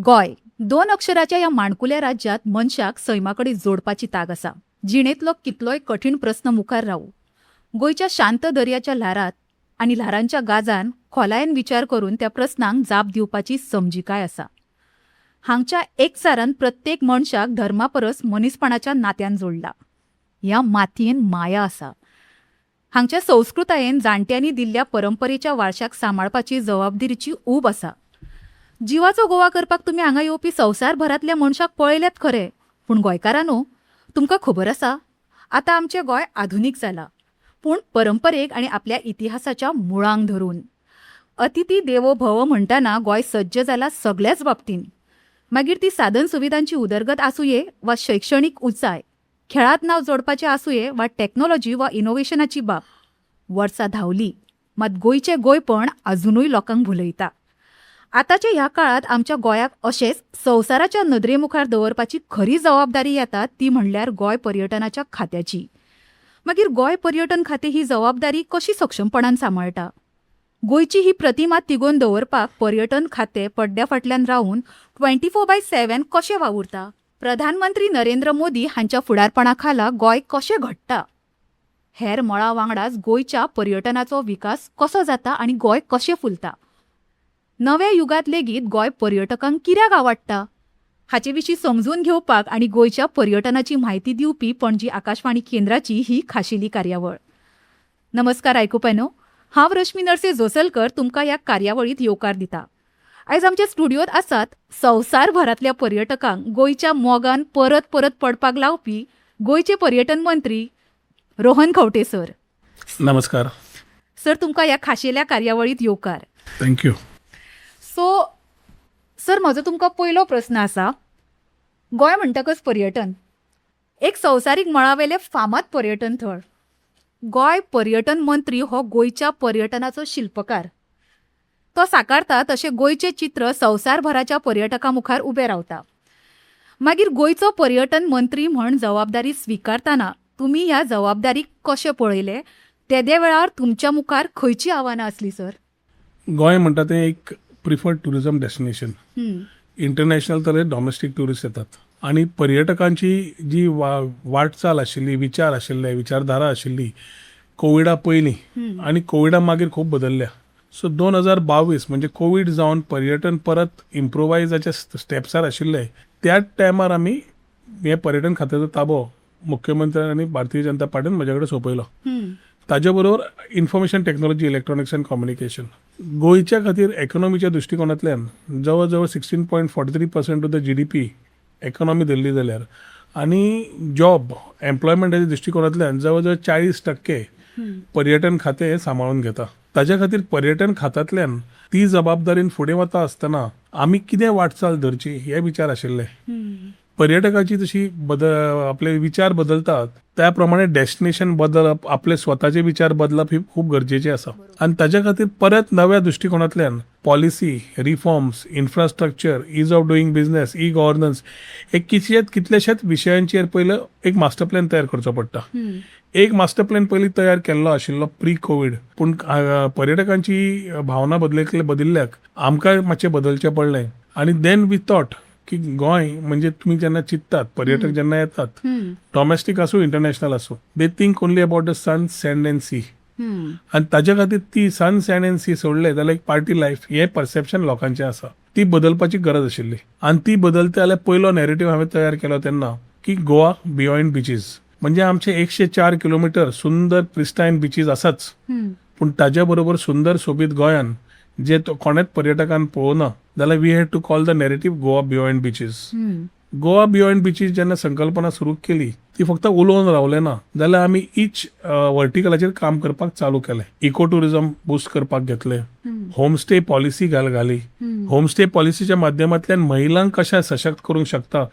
गोय 2 अक्षराच्या या माणकुल्या राज्यात मनशाक सैमाकडे जोडपाची ताग आसा. जिणेतलो कितलोय कठीण प्रश्न मुखार रावू, गोयच्या शांत दर्याच्या ल्हारात आनी ल्हारांच्या गाजान खोलायेन विचार करून त्या प्रस्नांक जाप दिवपाची समजिकाय आसा. हांगच्या एकचारान प्रत्येक मनशाक धर्मापरस मनीसपणाच्या नात्यान जोडला. ह्या मातयेन माया आसा. हांगच्या संस्कृतायेन जाणट्यांनी दिल्ल्या परंपरेच्या वारशाक सांबाळपाची जबाबदारीची ऊब आसा. जिवाचो गोवा करपाक तुमी हांगा येवपी संवसारभरांतल्या मनशाक पळयल्यात खरे, पूण गोंयकारांनो, तुमकां खबर आसा, आतां आमचें गोंय आधुनीक जालां, पूण परंपरेक आनी आपल्या इतिहासाच्या मुळांक धरून. अतिथी देवो भव म्हणटना गोंय सज्ज जाला सगळ्याच बाबतींत. मागीर ती साधन सुविधांची उदरगत आसूये वा शैक्षणीक उंचाय, खेळांत नांव जोडपाचें आसूये वा टॅक्नॉलॉजी वा इनोव्हेशनाची बाब. वर्सां धांवली, मात गोंयचें गोंयपण अजुनूय लोकांक भुलयता. आतांच्या ह्या काळात आमच्या गोंयाक अशेंच संवसाराच्या नदरेमुखार दवरपाची खरी जबाबदारी येता ती म्हणल्यार गोंय पर्यटनाच्या खात्याची. मागीर गोंय पर्यटन खातें ही जबाबदारी कशी सक्षमपणान सांबाळटा? गोंयची ही प्रतिमा तिगोवन दवरपाक पर्यटन खातें पड्ड्या फाटल्यान रावन 24/7 कशें वावुरता? प्रधानमंत्री नरेंद्र मोदी हांच्या फुडारपणा खाला गोंय कशें घडटा? हेर मळां वांगडाच गोंयच्या पर्यटनाचो विकास कसो जाता आनी गोंय कशें फुलता? नव्या युगांत लेगीत गोंय पर्यटकांक कित्याक आवडटा? हाचे विशीं समजून घेवपाक आनी गोंयच्या पर्यटनाची म्हायती दिवपी पणजी आकाशवाणी केंद्राची ही खाशेली कार्यावळ. नमस्कार आयकुप्यानो, हांव रश्मी नरसे जोसलकर तुमकां ह्या कार्यावळींत येवकार दिता. आयज आमच्या स्टुडियोत आसात संवसारभरांतल्या पर्यटकांक गोंयच्या मोगान परत परत पडपाक लावपी गोंयचे पर्यटन मंत्री रोहन खंवटे सर. नमस्कार सर, तुमकां ह्या खाशेल्या कार्यावळींत येवकार. थँक्यू. सो सर, म्हजो तुमकां पयलो प्रस्न आसा. गोंय म्हणटकच पर्यटन एक संवसारीक मळावेले फामाद पर्यटन थळ. गोंय पर्यटन मंत्री हो गोंयच्या पर्यटनाचो शिल्पकार. तो साकारता तशें गोंयचें चित्र संवसारभराच्या पर्यटकां मुखार उबें रावता. मागीर गोंयचो पर्यटन मंत्री म्हण जबाबदारी स्विकारतना तुमी ह्या जबाबदारीक कशें पळयले? तेदे वेळार तुमच्या मुखार खंयची आव्हानां आसली सर? गोंय म्हणटा तें एक प्रिफर्ड टुरिझम डेस्टिनेशन. इंटरनॅशनल तरे डॉमेस्टीक टुरिस्ट येतात आणि पर्यटकांची जी वाटचाल आशिल्ली, विचार आशिल्ले, विचारधारा आशिल्ली कोविडा पयलीं आनी कोविडा मागीर खूब बदलल्या. सो 2022 म्हणजे कोविड जावन पर्यटन परत इम्प्रोवायजाच्या स्टेप्सार आशिल्ले त्या टायमार आमी हे पर्यटन खात्याचो ताबो मुख्यमंत्र्यान आनी भारतीय जनता पार्टीन म्हजे कडेन सोंपयलो. ताजे बरोबर information technology, electronics and communication. गोंयच्या खातीर इकॉनॉमीच्या दृश्टिकोनांतल्यान जवळ जवळ 16.43% ऑफ द GDP इकॉनॉमी धरली जाल्यार आनी जॉब एम्प्लॉयमेंटाच्या दृश्टिकोनांतल्यान जवळ जवळ 40% पर्यटन खातें सांबाळून घेता. ताच्या खातीर पर्यटन खात्यांतल्यान ती जबाबदारीन फुडें वता आसतना आमी कितें वाटचाल धरची हे विचार आशिल्ले. पर्यटकाची जशी आपले विचार बदलतात त्या प्रमाणे डेस्टिनेशन बदलप, आपले स्वताचे विचार बदलप ही खूप गरजेचे आसा. आणि ताच्या खातीर परत नव्या दृष्टिकोनांतल्यान policy, reforms, infrastructure, ease of doing business, e governance हे कितलेशेच विशयांचेर पयलं एक मास्टर प्लॅन तयार करचो पडटा. एक मास्टर प्लॅन पयलीं तयार केल्लो आशिल्लो प्री कोविड, पूण पर्यटकांची भावना बदलल्याक आमकां मातशें बदलचें पडलें. आनी देन वी थॉट की गोंय म्हणजे तुम्ही जेन्ना चिंततात, पर्यटक जेन्ना येतात, डॉमेस्टीक आसूं इंटरनॅशनल आसूं, they think only about the sun, sand and sea. आनी ताच्या खातीर ती सन, सँड अँड सी सोडले जाल्यार एक पार्टी लायफ हे परसेप्शन लोकांचें आसा. ती बदलपाची गरज आशिल्ली आनी ती बदलता जाल्यार पयलो नॅरेटिव्ह हांवें तयार केलो तेन्ना की गोवा बियॉन्ड बीचीस. म्हणजे आमचे 104 किलोमिटर सुंदर प्रिस्टायन बीचीस आसाच, पूण ताच्या बरोबर सुंदर सोबीत गोंयान जे कोणेच पर्यटकान पळोवना जाल्यार we had to call the narrative Goa beyond beaches. Goa beyond beaches जेन्ना संकल्पना सुरू केली ती फक्त उलोवन रावले ना, जाल्यार आमी इच वर्टिकलाचेर काम करपाक चालू केलें. इको टुरिझम बूस्ट करपाक घेतले, होमस्टे पॉलिसी घाली. होमस्टे पॉलिसीच्या माध्यमांतल्यान महिलांक कशें सशक्त करूंक शकता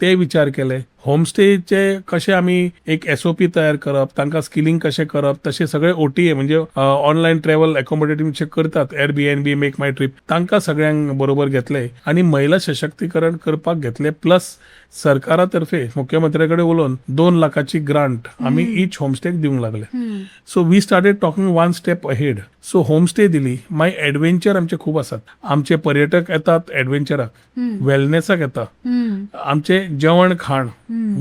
ते विचार केले. होमस्टेचे कशे आमी एक SOP तयार करप, तांकां स्किलिंग कशें करप, तशें सगळे OTA म्हणजे ऑनलायन ट्रॅव्हल अकोमोडेटिंग जे करतात, Airbnb, मेक माय ट्रीप, तांकां सगळ्यांक बरोबर घेतले आणि महिला सशक्तीकरण करपाक घेतले. प्लस सरकारा तर्फे मुख्यमंत्र्या कडेन उलोवन 2 लाखाची ग्रांट आमी इच होमस्टेक दिवंक लागले. So we started talking one step ahead. So homestay दिली. मागीर एडव्हेंचर आमचे खूब आसात. आमचे पर्यटक येतात एडव्हेंचराक, वेलनेसाक येता. आमचे जेवण खाण,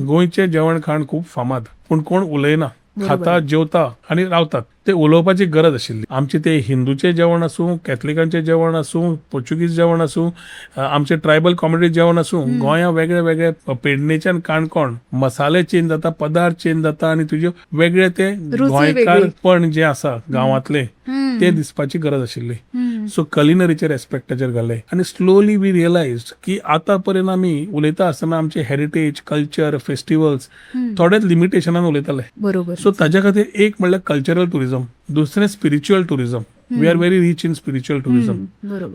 गोंयचे जेवण खाण खूब फामाद, पूण कोण उलयना, खाता जेवता आनी रावतात. ते उलोवपाची गरज आशिल्ली. आमचे ते हिंदूचे जेवण आसूं, कॅथलिकांचे जेवण आसूं, पोर्चुगीज जेवण आसूं, आमचे ट्रायबल कम्युनिटी जेवण आसूं, गोंया वेगळे वेगळे पेडणेच्यान काणकोण मसाले चेंज जाता, पदार्थ चेंज जाता आणि तुजे वेगळे ते गोंयकारपण जे आसा गांवांतले ते दिसपाची गरज आशिल्ली. सो कलिनरीचे रेस्पेक्टाचेर घाले आणि स्लोली वी रियलायज की आता पर्यंत आमी उलयता आसतना आमचे हेरिटेज, कल्चर, फेस्टिवल्स थोडेच लिमिटेशनान उलयताले. बरोबर. सो ताज्या खातीर एक म्हणल्यार कल्चरल टुरिजम, दुसरें spiritual tourism. We are very rich in spiritual tourism.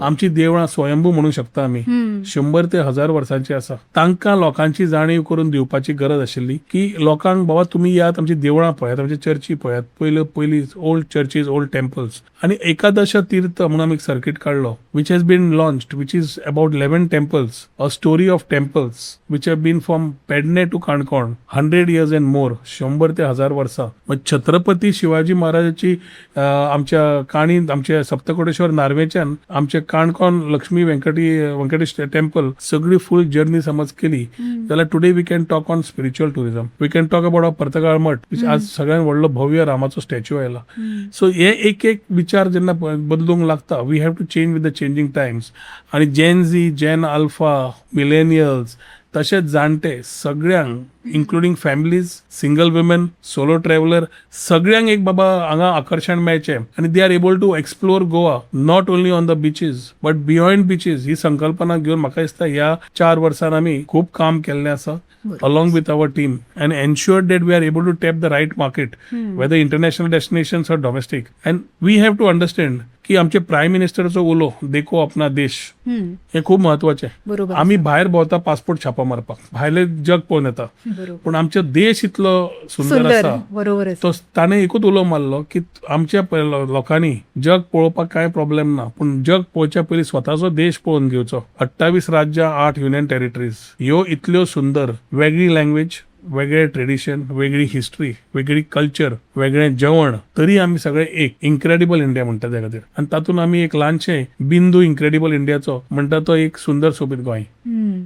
आमची देवळां स्वयंभू म्हणू शकता आमी, 100 ते 1000 वर्सांची आसा. तांकां लोकांची जाणीव करून दिवपाची गरज आशिल्ली की लोकांक बाबा तुमी यात, आमची देवळां पळयात, आमची चर्ची पळयात, पयली ओल्ड चर्चीज, ओल्ड टेम्पल्स. आणि एकादश तीर्थ म्हणून आमी एक सर्कीट काडलो, which has been launched, which is about 11 temples, a story of temples which have been from Pernem to Canacona, 100 years and more, 100 ते 1000 वर्सां. छत्रपती शिवाजी महाराजाची आमच्या काणी, आमचे सप्तकोटेश्वर नार्वेच्यान आमचे काणकोण लक्ष्मी व्यंकटेश टेम्पल सगळी फुल जर्नी समज केली जाल्यार today we can talk on spiritual tourism. We can talk about Partagal Math, which आज सगळ्यात व्हडलो भव्य रामाचो स्टॅच्यू आयला. सो हे एक एक विचार जेन्ना बदलूंक लागता, we have to change with the changing times. आणि Gen Z, Gen Alpha, millennials, तशेंच जाणटे सगळ्यांक, including families, single women, solo traveller, सगळ्यांक एक बाबा हांगा आकर्षण मेळचें आणि they are able to explore Goa not only on the beaches but beyond beaches. ही संकल्पना घेवन म्हाका दिसता ह्या 4 वर्सांत आमी खूब काम केल्लें आसा along with our team and ensure that we are able to tap the right market, whether international destinations or domestic. And we have to understand की आमचे प्रायम मिनिस्टरचो उलो देखो अपना देश हे खूप महत्वाचे. आमी भायर भोंवता पासपोर्ट छापा मारपाक, भायले जग पळोवन येता, पूण आमचो देश इतलो सुंदर आसा. तो ताणें एकूच उलो मारलो की आमच्या लोकांनी जग पळोवपाक कांय प्रॉब्लेम ना, पूण जग पळोवच्या पयलीं स्वताचो देश पळोवन घेवचो. 28 राज्यां, 8 युनियन टेरिटरीज, ह्यो इतल्यो सुंदर, वेगळी लँग्वेज, वेगळे ट्रेडिशन, वेगळी हिस्ट्री, वेगळी कल्चर, वेगळे जेवण, तरी आमी सगळे एक इन्क्रेडिबल इंडिया म्हणटा त्या खातीर. आनी तातूंत आमी एक ल्हानशें बिंदू इन्क्रेडिबल इंडियाचो म्हणटा तो एक सुंदर सोबीत गोंय.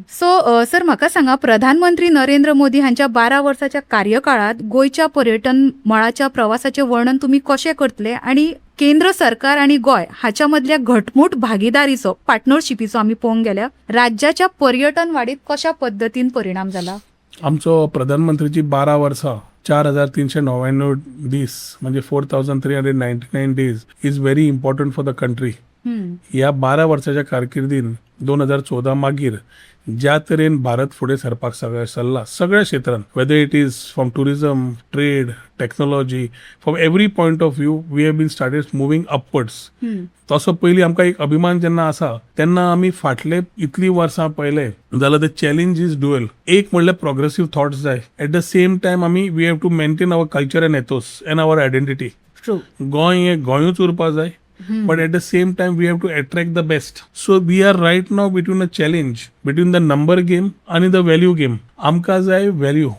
सो सर म्हाका सांगा, प्रधानमंत्री नरेंद्र मोदी हांच्या 12 वर्साच्या कार्यकाळात गोंयच्या पर्यटन मळाच्या प्रवासाचे वर्णन तुम्ही कशें करतले आणि केंद्र सरकार आणि गोंय हाच्या मधल्या घटमूट भागीदारीचो, पार्टनरशिपीचो आमी पळोवंक गेल्यार राज्याच्या पर्यटन वाडीत कशा पद्दतीन परिणाम जाला? आमचो प्रधानमंत्रीची 12 वर्सां, 4399 दीस म्हणजे 4399 days is very important for the country. ह्या 12 वर्साच्या कारकिर्दीन 2014 मागीर ज्या तरेन भारत फुडें सरपाक सरला सगळ्या क्षेत्रांत, whether it is from tourism, trade, technology, from every point of view we have been started moving upwards. तसो पयलीं आमकां एक अभिमान जेन्ना आसा तेन्ना आमी फाटले इतली वर्सां पळयले जाल्यार द चॅलेंज इज ड्युअल. एक म्हणल्यार प्रोग्रेसिव्ह थॉट्स जाय, एट द सेम टायम आमी we have to maintain our culture and ethos and our identity. Goem हें गोंयूच उरपा जाय, but at the same time we have to attract the best. So we are right now between a challenge between the number game and the value game. आमकां जाय value.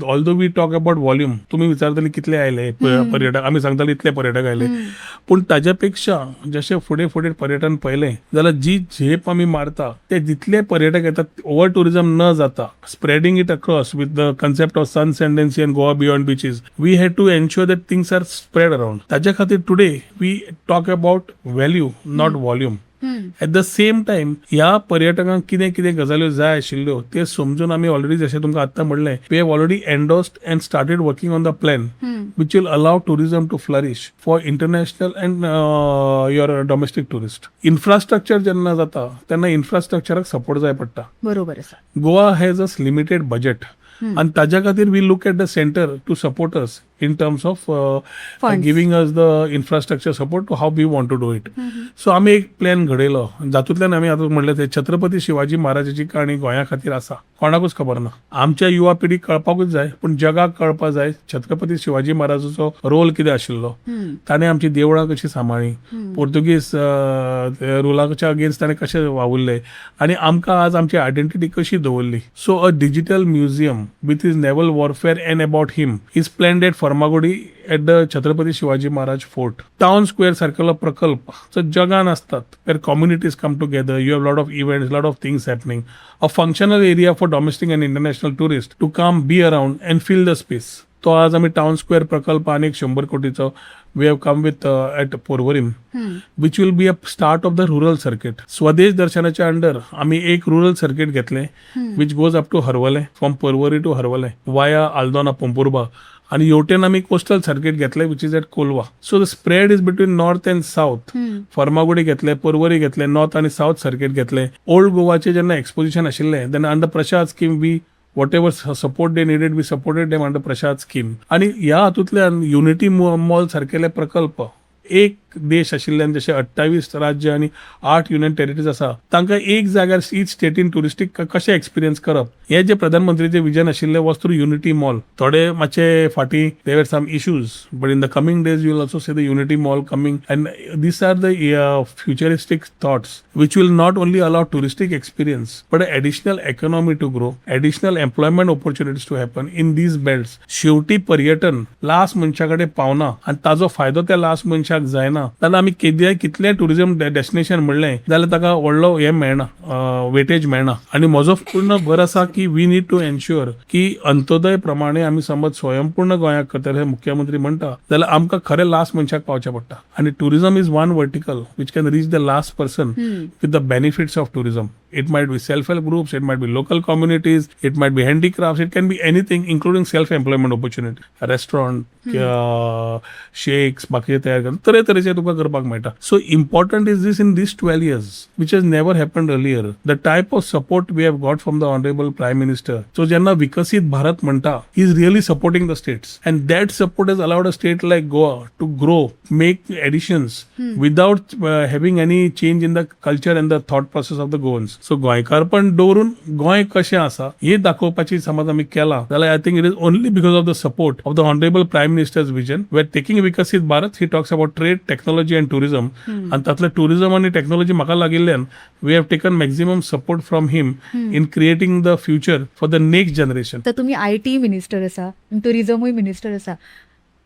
Although we talk about volume, तुम्ही विचारतले कितले आयले पर्यटक, आमी सांगताले इतले पर्यटक आयले, पूण ताज्या पेक्षा जशें फुडें फुडें पर्यटन पळयलें जाल्यार जी झेप आमी मारता ते जितले पर्यटक येतात, ओव्हर टुरिझम न जाता, spreading it across with the concept of सन सेंडेन्सी and Goa beyond beaches, we had to ensure that things are spread around. ताज्या खातीर today we talk about value not volume. At the same time ह्या पर्यटकांक कितें कितें गजाल्यो जाय आशिल्ल्यो ते समजून आमी ऑलरेडी, जशें तुमकां आत्तां म्हणलें, we have already endorsed and started working on the plan which will allow tourism to flourish for international and your domestic tourist. Infrastructure जेन्ना जाता तेन्ना इन्फ्रास्ट्रक्चराक सपोर्ट जाय पडटा. बरोबर आसा. Goa has a limited budget आणि ताज्या खातीर we look at the centre to support us in terms of Funds. giving us the infrastructure support to how we want to do it. So आम्ही एक प्लॅन घडयलो जातूंतल्यान आमी आतां म्हणलें ते छत्रपती शिवाजी महाराजाची काणी गोंया खातीर आसा कोणाकूच खबर ना. आमच्या युवा पिढीक कळपाकूच जाय पूण जगाक कळपा जाय छत्रपती शिवाजी महाराजाचो रोल कितें आशिल्लो. ताणें आमची देवळां कशी सांबाळ्ळी, पोर्तुगीज रुलाच्या अगेन्स्ट ताणें कशें वावुरले आनी आमकां आज आमची आयडेंटिटी कशी दवरली. So a digital museum with his naval warfare and about him is planned at Farmagudi at the Chhatrapati Shivaji Maharaj fort. Town square सारकेलो प्रकल्प जो जगान असतात वेर communities come together, you have lot of events, lot of things happening, a functional area for domestic and international tourist to come be around and fill the space. तो आज आम्ही town square प्रकल्प आणि 100 कोटीचो we have come with at Porvorim which will be a start of the rural circuit. Swadesh दर्शनाच्या under आम्ही एक rural circuit घेतले which goes up to Harvale, from Porvorim to Harvale via Aldona Pomburpa, आणि येवटेन आम्ही कोस्टल सर्किट घेतले which is at Colva. So the spread is between north and south. Farmagudi घेतले, पर्वरी घेतले, नॉर्थ आणि साऊथ सर्किट घेतले. ओल्ड गोवाचे जेन्ना एक्सपोजिशन आशिल्ले then under Prasad scheme we whatever support they needed, we supported them under Prashad scheme. आणि ह्या हातूंतल्यान युनिटी मॉल सारकेले प्रकल्प एक देश आशिल्ल्यान जशे 28 राज्य आणि 8 युनियन टेरिटरीज आसा तांकां एक जाग्यार ईच स्टेटीन टुरिस्टीक कशें एक्सपिरियन्स करप हे जे प्रधानमंत्रीचे विजन आशिल्ले वॉज थ्रू युनिटी मॉल. थोडे मातशे फाटी there were some issues but in the coming days you will also see the unity mall coming and these are the futuristic thoughts which will not only allow touristic experience but additional economy to grow, additional employment opportunities to happen in these belts. शेवटी पर्यटन last मनशाकडे पावना आणि ताजो फायदो त्या last मनशाक जायना जाल्यार आमी कितले टुरिझम डेस्टिनेशन म्हणलें जाल्यार ताका व्हडलो हे मेळना, वेटेज मेळना. आणि म्हजो पूर्ण भर आसा की वी नीड टू एन्श्युअर की अंत्योदय प्रमाणे आमी समज स्वयंपूर्ण गोंयाक करतले मुख्यमंत्री म्हणटा जाल्यार आमकां खरें लास्ट मनशाक पावचें पडटा. आणि tourism is one vertical which can reach the last person with the benefits of tourism. It might be self-help groups, it might be local communities, it might be handicrafts, it can be anything including self-employment opportunity. A restaurant, shakes, बाकीचे तयार करता तरेचे तुका करपाक मेळटा. So important is this in these 12 years, which has never happened earlier. The type of support we have got from the Honorable Prime Minister. So ज्यांना विकसित भारत म्हणटा, he is really supporting the states. And that support has allowed a state like Goa to grow, make additions without having any change in the culture and the thought process of the Goans. So गोंयकार पण दवरून गोंय कशें आसा हे दाखोवपाची समज आमी केला जाल्यार I think it is only because of the support of the honourable prime minister's vision where taking Viksit Bharat he talks about trade, technology and tourism. आणि तातले टुरिझम आणि टेक्नॉलॉजी म्हाका लागिल्ल्यान we have taken maximum support from him in creating the future for the next generation. तर तुम्ही IT minister आसा, टुरिझमूय minister आसा.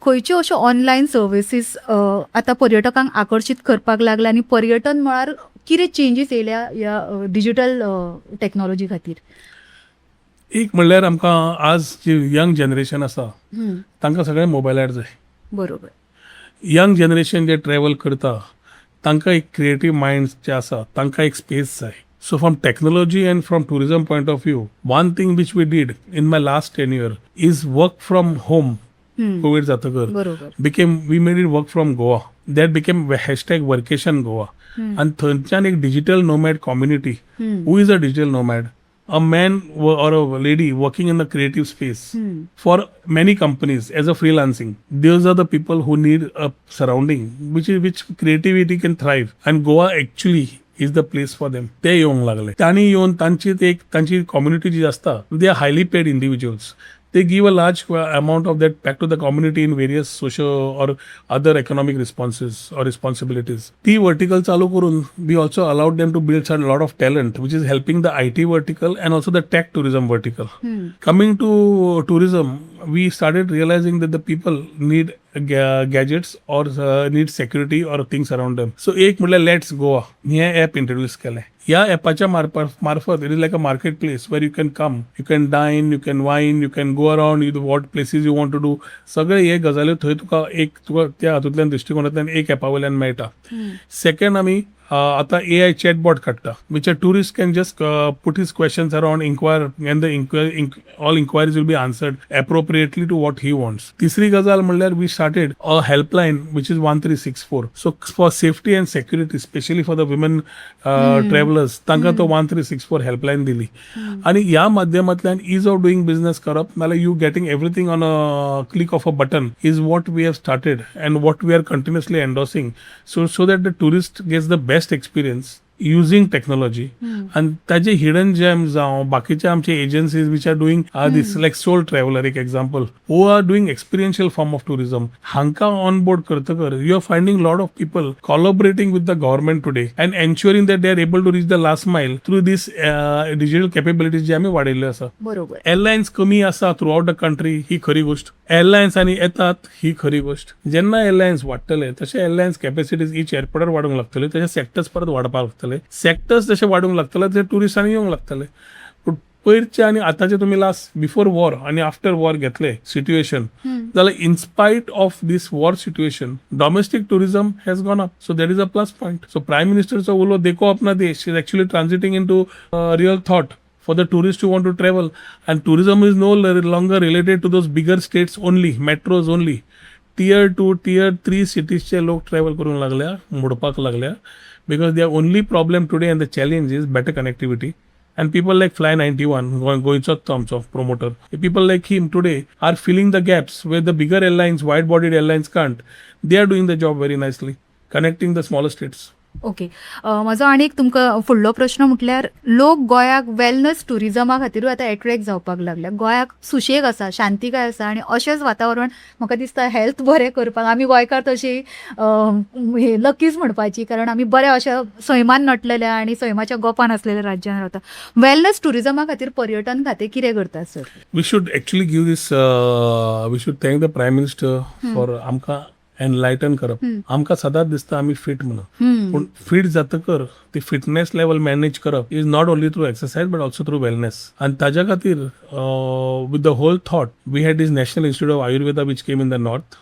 खंयच्यो अश्यो ऑनलायन सर्विसीस आतां पर्यटकांक आकर्शीत करपाक लागला आनी पर्यटन मळार कितें चेंजीस येयल्या ह्या डिजिटल टेक्नॉलॉजी खातीर? एक म्हणल्यार आमकां आज जी यंग जनरेशन आसा तांकां सगळें मोबायलार जाय. बरोबर. यंग जनरेशन जे ट्रॅव्हल करता तांकां एक क्रिएटीव मायंड जे आसा तांकां एक स्पेस जाय. So from technology and from tourism point of view, one thing which we did in my last tenure is work from home. COVID जातकर we made it work from Goa. That became #workation Goa. And थंयच्यान एक digital nomad community. Who is a digital nomad? A man or a lady working in the creative space for many companies as a freelancing. Those are the people who need a surrounding which creativity can thrive. And Goa actually is the place for them. ते येवंक लागले. त्यांनी येवन तांची community जी आसता they are highly paid individuals. They give a large amount of that back to the community in various social or other economic responses or responsibilities. ती vertical चालू करून we also allowed them to build a lot of talent which is helping the IT vertical and also the tech tourism vertical. Coming to tourism, we started realizing that the people need gadgets or need security or things around them. So एक म्हटलं let's Goa हे app introduce केलें. ह्या ॲपाच्या मार्फत it is like a market place where you can come, you can dine, you can wine, you can go around, you what places you want to do. सगळे हे गजाल्यो थंय तुका त्या हातूंतल्यान दृश्टिकोनांतल्यान एक ॲपा वयल्यान मेळटा. सेकंड आमी आता AI chatbot काढता which a tourist can just put his questions around, inquire, and all inquiries will be answered appropriately to what he wants. तिसरी गजाल म्हणल्यार we started a helpline which is 1364. So for safety and security, especially for the women travelers, तांकां तो 1364 helpline दिली. आणि ह्या माध्यमांतल्यान ease of doing business करप नाल्यार you getting everything on a click of a button is what we have started and what we are continuously endorsing, so that the tourist gets the best experience using technology. And ताजे hidden gems जावं बाकीचे आमचे agencies which are doing this like Soul Traveler एक example, who are doing experiential form of tourism, हांका on board करतकर you are finding lot of people collaborating with the government today and ensuring that they are able to reach the last mile through this digital capabilities जे आमी वाडयल्ले आसा. बरोबर. Airlines कमी आसा through out the country ही खरी गोष्ट. एअरलायन्सांनी येतात ही खरी गोष्ट. जेन्ना एअरलायन्स वाडटले तशे एअरलायन्स कॅपॅसिटीज इच एअरपोर्टार वाडूंक लागतले, तशे सेक्टर्स परत वाडपाक लागतले. सेक्टर्स जशे वाडूंक लागतले तशे टुरिस्टांनी येवंक लागतले. पूण पयरचे आनी आतांचे तुमी लास्ट बिफोर वॉर आनी आफ्टर वॉर घेतले सिट्युएशन जाल्यार in spite of this war situation domestic tourism has gone up. So that is a plus point. So prime मिनिस्टरचो उलो देखो अपना देश is actually transiting into real thought for the tourists who want to travel, and tourism is no longer related to those bigger states only, metros only. Tier 2, Tier 3 cities चे लोक travel करून लागल्या, मोडपाक लागल्या, because their only problem today and the challenge is better connectivity. And people like Fly 91, गोंयचो तो आमचो promoter, people like him today are filling the gaps where the bigger airlines, wide-bodied airlines can't. They are doing the job very nicely, connecting the smaller states. Okay. म्हजो आनी एक तुमकां फुडलो प्रश्न म्हटल्यार लोक गोंयाक वेलनस टुरिजमा खातीरूय आतां एट्रॅक्ट जावपाक लागल्या. गोंयाक सुशेग आसा, शांतीकाय आसा आनी अशेंच वातावरण म्हाका दिसता हेल्थ बरें करपाक आमी गोंयकार तशी लकीच म्हणपाची, कारण आमी बऱ्या अशा सैमान नटलेल्या आनी सैमाच्या गोपान आसलेल्या राज्यान रावता. वेलनस टुरिजमा खातीर पर्यटन खातें कितें करता sir? We should actually give this, we should thank the Prime Minister for आमकां एनलायटन करप. आमकां सदांच दिसता आमी फिट म्हणून, पूण फिट जातकर ती फिटनेस लेवल मॅनेज करप is not only through exercise but also through wellness. आनी ताज्या खातीर with the whole thought we had this national institute of Ayurveda which came in the north.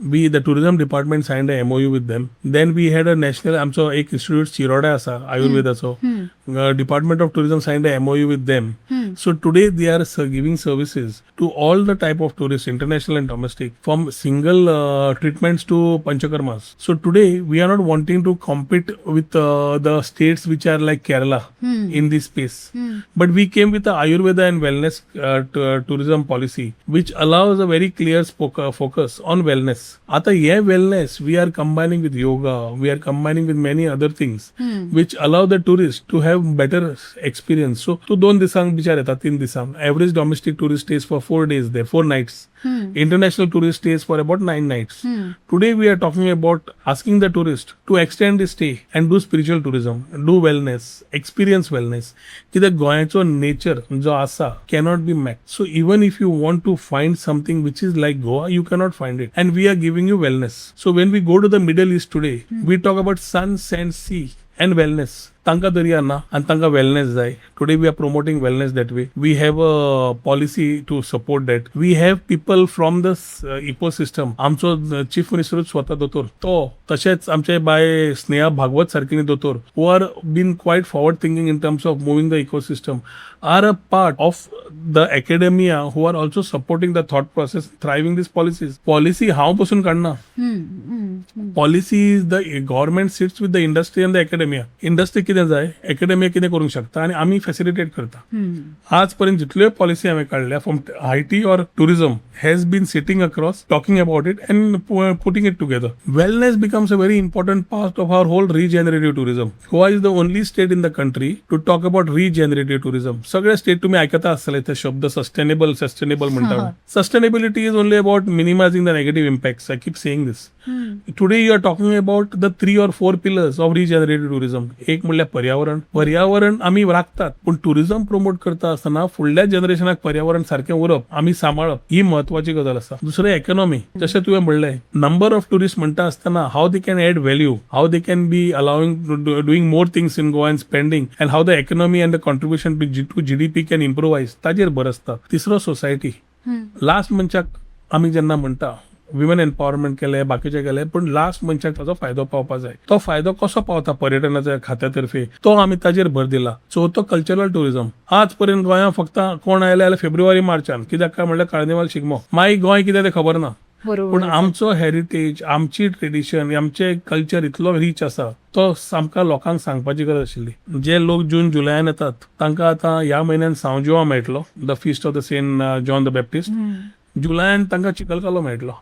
the tourism department signed a MOU with them. Then we had a national, आमचो एक institute चिरोड्या आसा आयुर्वेदाचो, Department of Tourism signed a MOU with them. So today they are giving services to all the type of tourists, international and domestic, from single treatments to panchakarmas. So today we are not wanting to compete with the states which are like Kerala in this space, but we came with the Ayurveda and wellness tourism policy which allows a very clear focus on wellness. आता ये wellness we are combining with yoga, we are combining with many other things which allow the tourist to have better experience. So तो 2 दिसांक बिचार येता, 3 दिसांक. Average domestic tourist stays for 4 days there, 4 nights. International tourist stays for about 9 nights. Today we are talking about asking the tourist to extend his stay and do spiritual tourism, do wellness, experience wellness. कित्याक गोंयचो nature जो आसा cannot be met. So even if you want to find something which is like Goa, you cannot find it. And we are giving you wellness. So when we go to the Middle East today, we talk about sun, sand, sea and wellness. तांकां दर्या ना आनी तांकां wellness जाय. Today we are promoting wellness that way. We have a policy to support that. We have people from the ecosystem. आमचो chief मिनिस्टरूच स्वता दोतोर तो, तशेंच आमचे बाय स्नेहा भागवत सारकिनी दोतोर, who are been quite forward thinking in terms of moving the ecosystem, are a part of the academia who are also supporting the thought process, thriving these policies. Policy हांव बसून काडना. Policy is the government sits with the industry and the academia. Industry कितें जाय, academia कितें करूंक शकता आनी आमी facilitate करता. आज पर्यंत जितल्यो पॉलिसी हांवें काडल्या from IT or tourism has been sitting across, talking about it and putting it together. Wellness becomes a very important part of our whole regenerative tourism. Goa is the only state in the country to talk about regenerative tourism. सगळे state तुम्ही ऐकता आसतले ते शब्द sustainable म्हणटा. Sustainability is only about minimising the negative impacts. I keep saying this. Today you are talking about the 3 or 4 pillars of regenerative tourism. एक म्हणल्यार पर्यावरण आमी राखतात, पूण टुरिझम प्रमोट करता आसतना फुडल्या जनरेशनाक पर्यावरण सारखें उरप, आमी सांबाळप, ही महत्वाची गजाल आसा. दुसरें इकॉनॉमी. जशें तुवें म्हणलें, नंबर ऑफ टुरिस्ट म्हणटा आसतना how they can add value, how they can be allowing doing more things in Goa and spending, and how the economy and the contribution to GDP can improvise, ताजेर भर आसता. तिसरो society. Last मनशाक आमी जेन्ना म्हणटा विमन एम्पावरमेंट केले, बाकीचे केले, पण लास्ट मनशाक ताचो फायदो पावपा जाय. तो फायदो कसो पावता पर्यटनाच्या खात्यातर्फे तो आमी ताजेर भर दिला. चवथो कल्चरल टुरिझम. आज पर्यंत गोंयांत फक्त कोण आयले जाल्यार फेब्रुवारी मार्चान, कित्याक काय म्हणल्यार कार्निवाल शिगमो. मागीर गोंय कितें तें खबर ना. बरोबर पण आमचो हेरिटेज, आमची ट्रेडिशन, आमचे कल्चर इतलो रिच आसा तो सामका लोकांक सांगपाची गरज आशिल्ली. जे लोक जून जुलयान येतात तांकां आतां ह्या म्हयन्यान सांवजिवा मेळटलो, the feast of the saint John the Baptist. जुलयान तांकां चिकलकालो मेळटलो.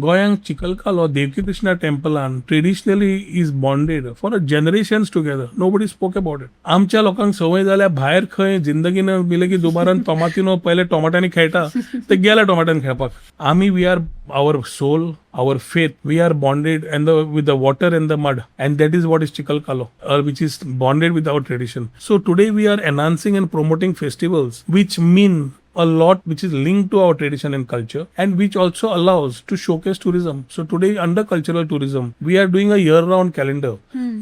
गोंयांक चिकलकालो देवकी कृष्णा टेम्पलान traditionally is bonded for a generations together. Nobody spoke about it. आमच्या लोकांक संवय जाल्या भायर खंय जिंदगीन बिले की दुबारान टोमाटिनो पयले टोमाटांनी खेळटा ते गेले टोमाटान खेळपाक. आमी we are our soul, our faith, we are bonded with the water and the mud, and that is what is Chikalkalo, which is bonded with our tradition. So today we are enhancing and promoting festivals which mean a lot, which is linked to our tradition and culture, and which also allows to showcase tourism. So today under cultural tourism, we are doing a year-round calendar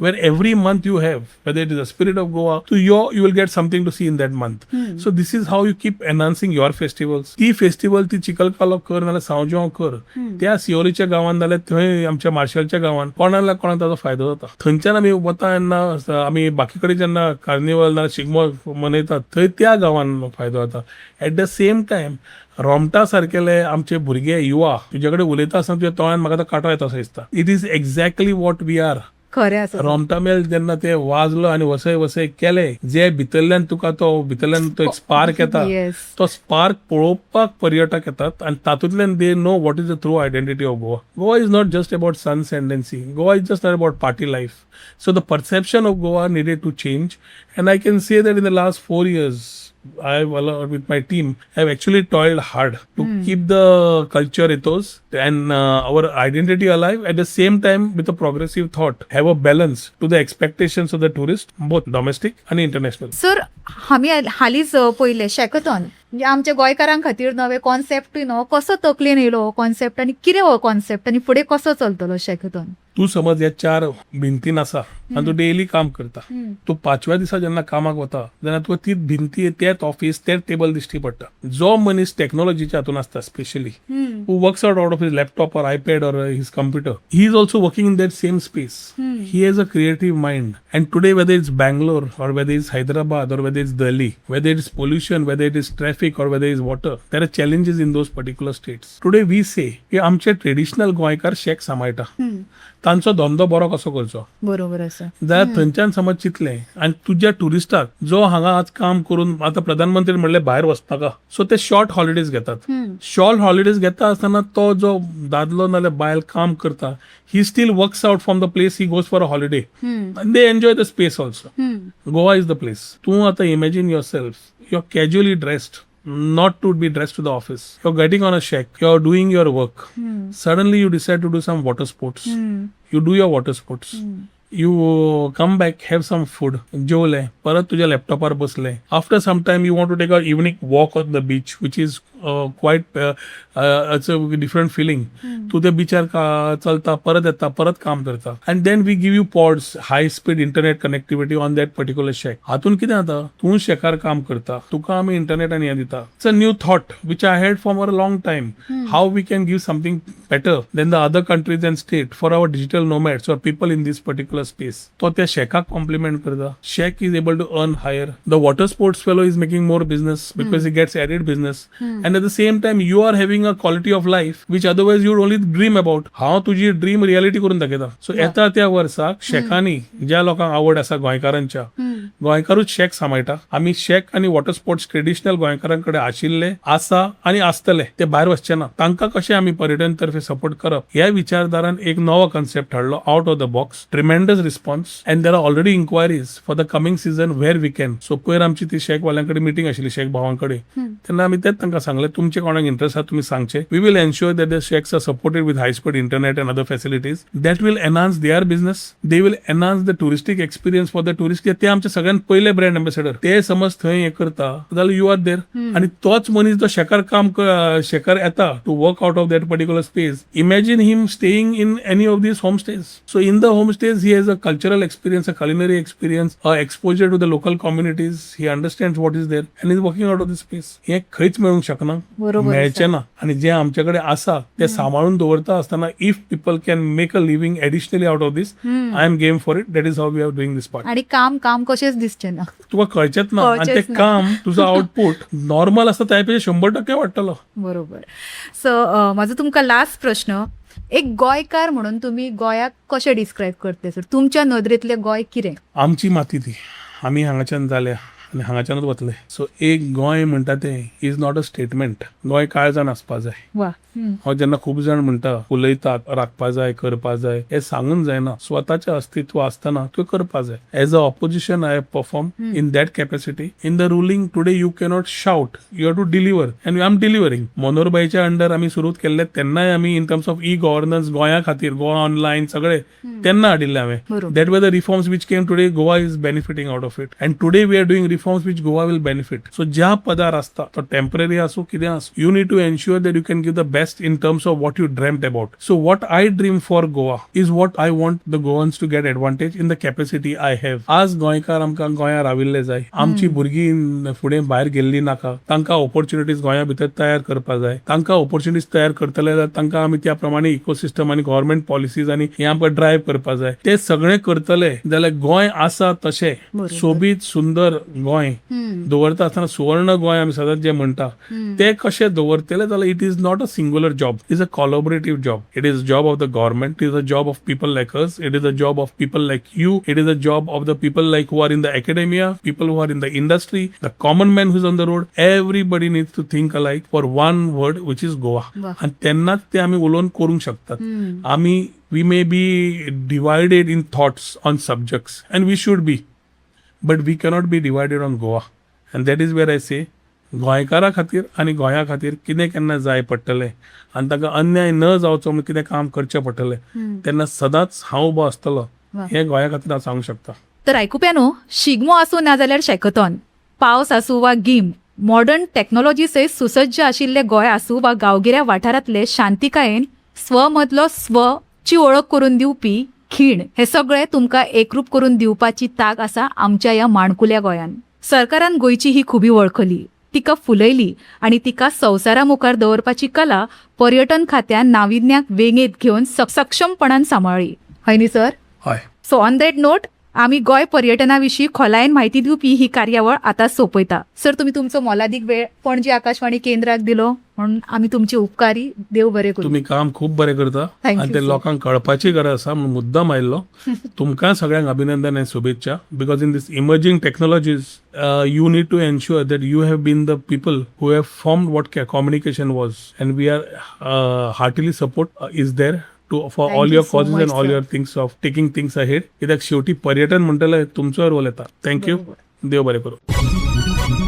where every month you have, whether it is a Spirit of Goa, so you will get something to see in that month. So this is how you keep enhancing your festivals. ती festival ती चिकलकालो कर नाल्यार सांवजिवा कर, त्या सिओरीच्या गांवांत नाल्यार थंय आमच्या मार्शलच्या गांवांत कोणाक कोणाक ताचो फायदो जाता. थंयच्यान आमी वता जेन्ना आमी बाकी कडेन जेन्ना कार्निवल नाल्यार शिगमो मनयतात थंय त्या गांवांत फायदो जाता. एट द सेम टायम रोमटा सारकेले आमचे भुरगे युवा तुजे कडेन उलयता आसतना तुज्या तोंडान म्हाका तो कांटो येता असो दिसता. It is exactly what we are. खरें आसा. रोमटा मेल जेन्ना ते वाजलो आनी वसय वसय केले, जे भितरल्यान तुका तो भितरल्यान तो एक स्पार्क येता, तो स्पार्क पळोवपाक पर्यटक येतात आनी तातूंतल्यान they know what is the true identity of Goa. Goa is not just about suns and sea. Goa is just not about party life. So the perception of Goa needed to change, and I can say that in the last 4 years, with my team, have actually toiled hard to keep the culture ethos and our identity alive. At the same time, with a progressive thought, have a balance to the expectations of the tourist, both domestic and international. Sir, आमी हालींच पयले शॅकथॉन म्हणजे आमच्या गोंयकारां खातीर नवे concept कसो तकलेन येयलो हो कॉन्सेप्ट आनी कितें हो कॉन्सेप्ट आनी फुडें कसो चलतलो शॅकथॉन? तू समज ह्या 4 भिंतीन आसा आनी तू डेली काम करता. तू 5व्या दिसा जेन्ना कामाक वता तेन्ना तुका ती भिंती, तेच ऑफिस, तेच टेबल दिश्टी पडटा. जो मनीस टेक्नॉलॉजीच्या हातून आसता specially, who works out of his laptop or iPad or his computer, he is also working in that same space. He has a creative mind. And today, whether it's Bangalore or whether it's Hyderabad or whether it's Delhi, whether it's pollution, whether it is traffic or whether it's water, there are challenges in those particular states. Today we say की आमचे traditional गोंयकार शेक सांबाळटा, तांचो धंदो बरो कसो करचो. बरोबर आसा. जाल्यार थंयच्यान समज चितलें आनी तुज्या टुरिस्टाक जो हांगा आज काम करून आतां प्रधानमंत्री म्हणले भायर वचनाका, सो ते शॉर्ट हॉलिडेज घेतात. शॉर्ट हॉलिडेज घेता आसतना तो जो दादलो नाल्यार बायल काम करता, he still works out from the place he goes for a holiday. And they enjoy the space also. Goa is the place. तू आता imagine yourself, you're casually dressed, not to be dressed to the office. You're getting on a shack, you're doing your work. Suddenly you decide to do some water sports. You do your water sports. You come back, have some food, जेवले, परत तुझ्या लॅपटॉपार बसले. After some time you want to take an evening walk on the beach, which is quite it's a different feeling. तू त्या बीचार चलता, परत येता, परत काम करता. And then we give you pods, high speed internet connectivity on that particular shack. हातून कितें जाता, तू शेकार काम करता, तुका आमी इंटरनेट आनी हें दिता. It's a new thought which I had from a long time. How we can give something better than the other countries and state for our digital nomads or people in this particular space. तो त्या शेकाक complement करता. शेक is able to earn higher. The water sports fellow is making more business because he gets added business. And at the same time you are having a quality of life which otherwise you would only dream about. हांव तुजी dream reality करून दाखयता. So येता त्या वर्साक शेकांनी ज्या लोकांक आवड आसा गोंयकारांच्या, गोंयकारूच शेक सांबाळटा. आमी शेक आनी वॉटर स्पोर्ट्स ट्रेडिशनल गोंयकारांकडे आशिल्ले, आसा आनी आसतले, ते भायर वचचे ना. तांकां कशें आमी पर्यटन तर्फे सपोर्ट करप ह्या विचारधारान एक नवो कॉन्सेप्ट हाडलो out of the box. Tremendous response and there are already inquiries for the coming season where we can. So पयर आमची ती शेक वाल्यांकडे मिटींग आशिल्ली, शेक भावांकडे, तेन्ना आमी तेच तांकां सांगलें तुमचे कोणाक इंटरेस्ट आसा तुमी सांगचे. We will ensure that the shacks are supported with high speed internet and other facilities that will enhance their business. They will enhance the touristic experience for the tourist. ते आमचे सगळ्यात पहिले ब्रँड एम्बेसेडर. ते समज थंय हे करता जाल्यार यू आर देर. आनी तोच मनीस जो शेकार शेकार येता to work out of that particular space, imagine him staying in any of these home stays. So in the home stay he has a cultural experience, a culinary experience, a exposure to the local communities. He understands what is there and is working out of this space. हे खंयच मेळूंक शकना, बरोबर मेळचें ना. आणि जे आमच्याकडे आसा ते सांबाळून दवरता असताना if people can make a living additionally out of this, I am game for it. That is how we are doing this part. आणि काम काम कशेंच दिसचें ना. तुका कळचेच ना आणि ते कळचेच ना. काम तुझं आउटपुट नॉर्मल असता त्यापेक्षा 100% वाडटलो. बरोबर. सो माझा तुमकां लास्ट प्रश्न, एक गोंयकार म्हणून तुम्ही गोंयाक कशें डिस्क्रायब करतले सर? तुमच्या नदरेंतले गोंय कितें? आमची माती ती, आमी हांगाच्यान जाल्या आनी हांगाच्यानूच वतले. सो एक गोंय म्हणटा तें is not a statement. Goa काळजान आसपा जाय. वा. हो जेन्ना खूब जाण म्हणटा उलयतात राखपा जाय करपा जाय, हे सांगून जायना. स्वताचें अस्तित्व आसतना त्यो करपा जाय. As a opposition I have perform in that capacity. In the ruling today you cannot shout, you have to deliver and I am delivering. मनोहरबाईच्या अंडर आमी सुरू केल्ले तेन्नाय आमी in terms of e governance गोंया खातीर, गोवा ऑनलायन सगळे तेन्ना हाडिल्ले हांवें. बरोबर. That were the reforms which came today, Goa is benefiting out of it. And today we are doing reforms which Goa will benefit. So ज्या पदार आसता तो टेम्पररी आसूं कितें आसूं, you need to ensure that you can give the best in terms of what you dreamt about. So what I dream for Goa is what I want the Goans to get advantage in the capacity I have. आज गोंयकार आमकां गोंया राविल्ले जाय. आमची भुरगीं फुडें भायर गेल्ली नाका. तांकां ऑपॉर्च्युनिटीज गोंया भितर तयार करपा जाय. तांकां ऑपॉर्च्युनिटीज तयार करतले जाल्यार तांकां आमी त्या प्रमाणे इकोसिस्टम आनी गव्हर्नमेंट पॉलिसीज आनी हे आमकां ड्रायव्ह करपा जाय. ते सगळे करतले जाल्यार गोंय आसा तशें बरोबर. सोबीत सुंदर गोंय दवरता आसतना सुवर्ण गोंय आमी सदांच जे म्हणटा ते कशें दवरतले जाल्यार it is not a singular job. It is a collaborative job. It is a job of the government. It is a job of people like us. It is a job of people like you. It is a job of the people like who are in the academia, people who are in the industry, the common man who is on the road. Everybody needs to think alike for one word, which is Goa. And तेन्नाच ते आमी उलोवन करूंक शकतात. आमी we may be divided in thoughts on subjects and we should be, but we cannot be divided on Goa. And that is where I say गोंयकारा खातीर आनी गोंया खातीर कितें केन्ना जाय पडटलें आनी ताका अन्याय न जावचो म्हणून कितें काम करचें पडटलें तेन्ना सदांच हांव उबो आसतलो हें गोंया खातीर हांव सांगूंक शकता. तर आयकुप्या न्हू, शिगमो आसूं नाजाल्यार शेकथॉन, पावस आसूं वा गीम, मॉडर्न टॅक्नॉलॉजी सयत सुसज्ज आशिल्ले गोंय आसूं वा गांवगिऱ्या वाठारांतले शांतिकायेन स्वमदलो स्वची ओळख करून दिवपी खीण, हे सगळें तुमकां एकरूप करून दिवपाची तांक आसा आमच्या ह्या माणकुल्या गोंयान. सरकारान गोंयची ही खुबी वळखली, तिका फुलयली आणि तिका संवसारा मुखार दवरपाची कला पर्यटन खात्यान नाविन्याक वेगेत घेवन सक्षमपणान सांबाळ्ळी. हय न्ही सर? हय. सो ऑन दॅट नोट आमी गोंय पर्यटना विशीं खोलायेन म्हायती दिवपी ही कार्यावळ आतां सोंपयता. सर, तुमी तुमचो मोलादीक वेळ पणजी आकाशवाणी केंद्राक दिलो म्हणून आमी तुमचे उपकारी. देव बरें करूं. तुम्ही काम खूब बरें करता Thank आनी you, ते sir. लोकांक कळपाची गरज आसा म्हणून मुद्दाम आयिल्लो. तुमकां सगळ्यांक अभिनंदन आनी शुभेच्छा. Because in these emerging technologies you need to ensure that you have been the people who have formed what communication was, and we are heartily support is there for Thank all you your so causes much, and all sir. your things of taking things ahead. कित्याक शेवटी पर्यटन म्हणटले तुमचो role येता. Thank you. देव बरें करूं.